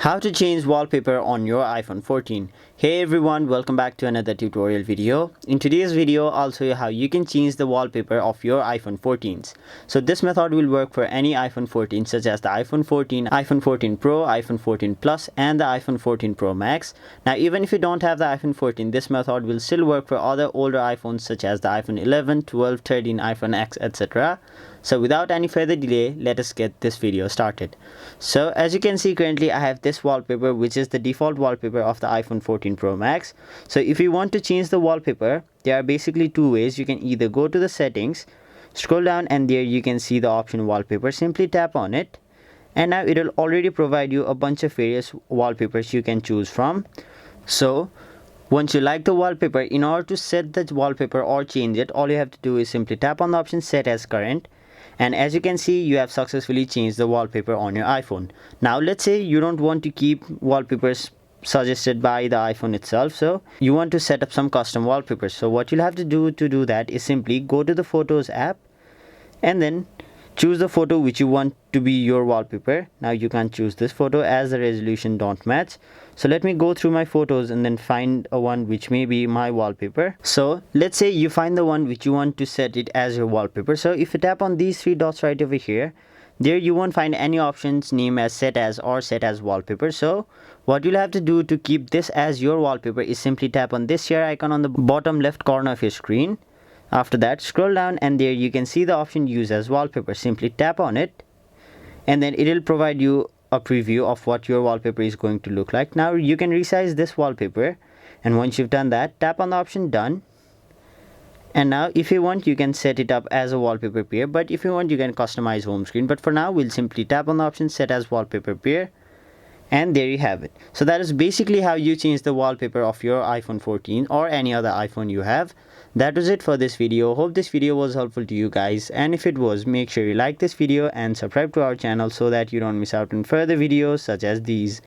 How to change wallpaper on your iPhone 14. Hey everyone, welcome back to another tutorial video. In today's video, I'll show you how you can change the wallpaper of your iPhone 14s. So this method will work for any iPhone 14 such as the iPhone 14, iPhone 14 Pro, iPhone 14 Plus and the iPhone 14 Pro Max. Now even if you don't have the iPhone 14, this method will still work for other older iPhones such as the iPhone 11, 12, 13, iPhone X, etc. So without any further delay, let us get this video started. So as you can see, currently I have this wallpaper, which is the default wallpaper of the iPhone 14 Pro Max. So if you want to change the wallpaper, there are basically two ways. You can either go to the settings, scroll down, and there you can see the option wallpaper. Simply tap on it, and now it will already provide you a bunch of various wallpapers you can choose from. So once you like the wallpaper, in order to set the wallpaper or change it, all you have to do is simply tap on the option set as current. And as you can see, you have successfully changed the wallpaper on your iPhone. Now let's say you don't want to keep wallpapers suggested by the iPhone itself, so you want to set up some custom wallpapers. So what you'll have to do that is simply go to the Photos app and then choose the photo which you want to be your wallpaper. Now you can't choose this photo as the resolution don't match. So let me go through my photos and then find a one which may be my wallpaper. So let's say you find the one which you want to set it as your wallpaper. So if you tap on these three dots right over here, there you won't find any options named as set as or set as wallpaper. So what you'll have to do to keep this as your wallpaper is simply tap on this share icon on the bottom left corner of your screen. After that, scroll down and there you can see the option use as wallpaper. Simply tap on it and then it will provide you a preview of what your wallpaper is going to look like. Now you can resize this wallpaper, and once you've done that, tap on the option done. And now if you want, you can set it up as a wallpaper pair, but if you want, you can customize home screen. But for now, we'll simply tap on the option set as wallpaper pair. And there you have it. So that is basically how you change the wallpaper of your iPhone 14 or any other iPhone you have. That was it for this video. Hope this video was helpful to you guys, and if it was, make sure you like this video and subscribe to our channel so that you don't miss out on further videos such as these.